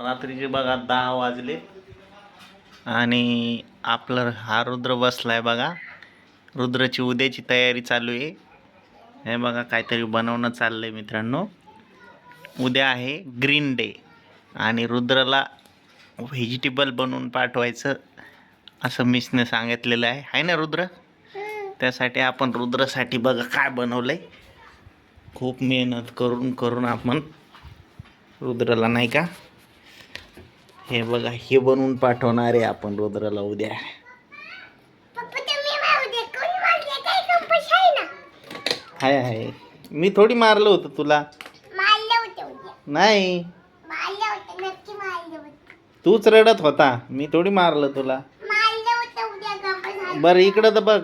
रात्रीचे बघा 10 वाजले आणि आपला हा रुद्र बसलाय बघा. रुद्राची उद्याची तयारी चालू आहे. हे बघा काहीतरी बनवणं चाललंय मित्रांनो. उद्या आहे ग्रीन डे आणि रुद्रला व्हेजिटेबल बनवून पाठवायचं असं मिसने सांगितलेलं आहे ना रुद्र. त्यासाठी आपण रुद्रासाठी बघा काय बनवलंय. खूप मेहनत करून करून आपण रुद्राला नाही का हे बघा हे बनवून पाठवणार आहे आपण रुद्राला उद्या. हाय हाय मी थोडी मारलं होतं तुला. नाही तूच रडत होता, मी थोडी मारलं तुला. बरं इकडं तर बघ.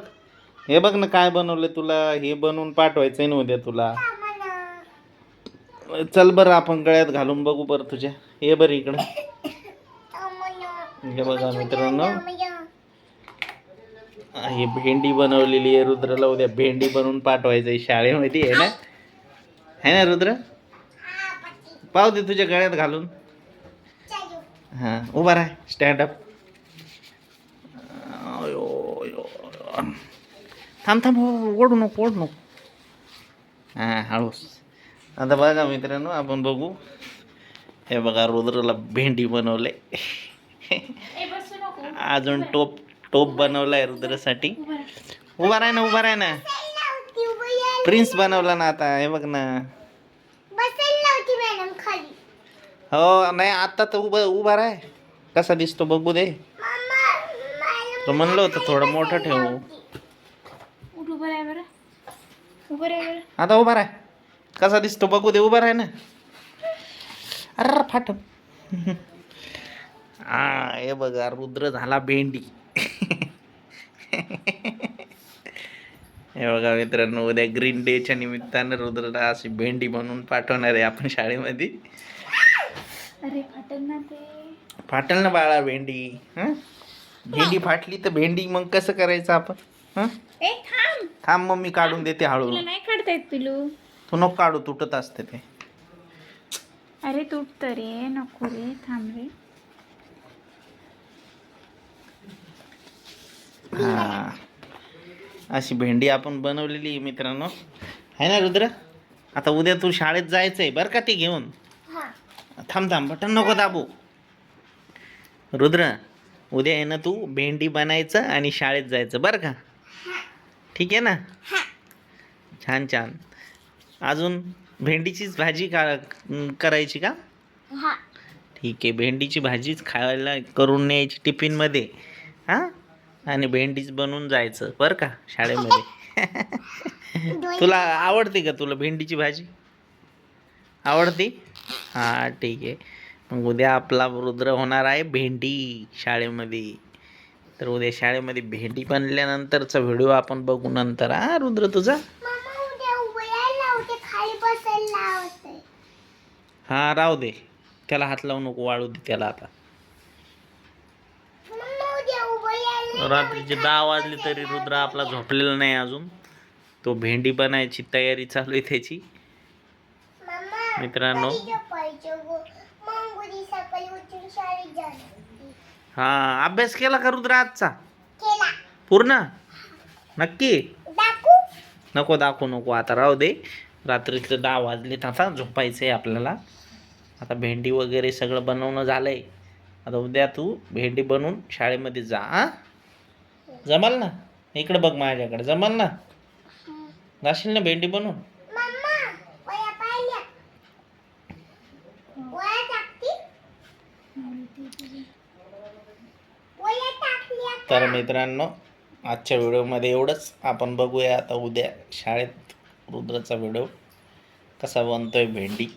हे बघ ना काय बनवलं तुला. हे बनवून पाठवायचंय ना उद्या तुला. चल बरं आपण गळ्यात घालून बघू बरं तुझ्या. हे बरं इकडं. हे बघा मित्रांनो ही भेंडी बनवलेली आहे रुद्राला. उद्या भेंडी बनवून पाठवायचं आहे शाळेमध्ये आहे ना. है ना रुद्र. पाहू दे तुझ्या गळ्यात घालून. हां उभा राह स्टँड अप. थांब थांब ओढू नको ओढू नको. हां हळूस. आता बघा मित्रांनो आपण बघू. हे बघा रुद्रला भेंडी बनवले. अजून टोप बनवलाय रुद्रासाठी. उभा राह ना उभा राह ना. प्रिन्स बनवला ना आता. हे बघ ना. हो नाही आता तर उभा राह. कसा दिसतो बघू दे. तो म्हणलं होतं थोडं मोठं ठेवू. आता उभा राह. कसा दिसतो बघू दे. उभा राह ना. अरे फाट. हा हे बघा रुद्र झाला भेंडी. हे बघा मित्रांनो उद्या ग्रीन डेच्या निमित्तानं रुद्रला अशी भेंडी बनवून पाठवणार आहे आपण शाळेमध्ये. अरे फाटल ना ते. फाटल ना बाळा भेंडी. हं भेंडी फाटली तर भेंडी मग कसं करायचं आपण. हं थांब मग मी काढून देते हळू. नाही काढता येत पिलू. तू नको काढू तुटत असते ते. अरे तुटत रे नको रे थांब रे. हा अशी भेंडी आपण बनवलेली मित्रांनो आहे ना रुद्र. आता उद्या तू शाळेत जायचंय बरं का ते घेऊन. थांब बटन नको दाबू. रुद्र उद्या आहे ना तू भेंडी बनायचं आणि शाळेत जायचं बरं का. ठीक आहे ना. छान छान. अजून भेंडीचीच भाजी करायची का. ठीक आहे भेंडीची भाजीच खायला करून न्यायची टिफिनमध्ये. हां आणि भेंडीच बनवून जायचं बरं का शाळेमध्ये. तुला आवडते का तुला भेंडीची भाजी आवडते. हां ठीक आहे. मग उद्या आपला रुद्र होणार आहे भेंडी शाळेमध्ये. तर उद्या शाळेमध्ये भेंडी बनल्यानंतरचा व्हिडिओ आपण बघू नंतर. हा रुद्र तुझा. हा राहू दे त्याला हात लावू नको. वाळू दे त्याला. आता रात्रीचे 10 वाजले तरी रुद्र आपला झोपलेला नाही अजून. तो भेंडी बनायची तयारी चालू आहे त्याची मित्रांनो. हा अभ्यास केला का रुद्र आजचा पूर्ण नक्की. नको दाखवू नको आता राहू दे. रात्रीचे 10 वाजलेत आता झोपायचं आहे आपल्याला. आता भेंडी वगैरे सगळं बनवणं झालंय. आता उद्या तू भेंडी बनवून शाळेमध्ये जा. हां जमाल ना. इकडे बघ माझ्याकडे. जमाल ना. जाशील ना भेंडी बनवून. तर मित्रांनो आजच्या व्हिडिओमध्ये एवढंच. आपण बघूया आता उद्या शाळेत रुद्राचा व्हिडिओ कसा बनतोय भेंडी.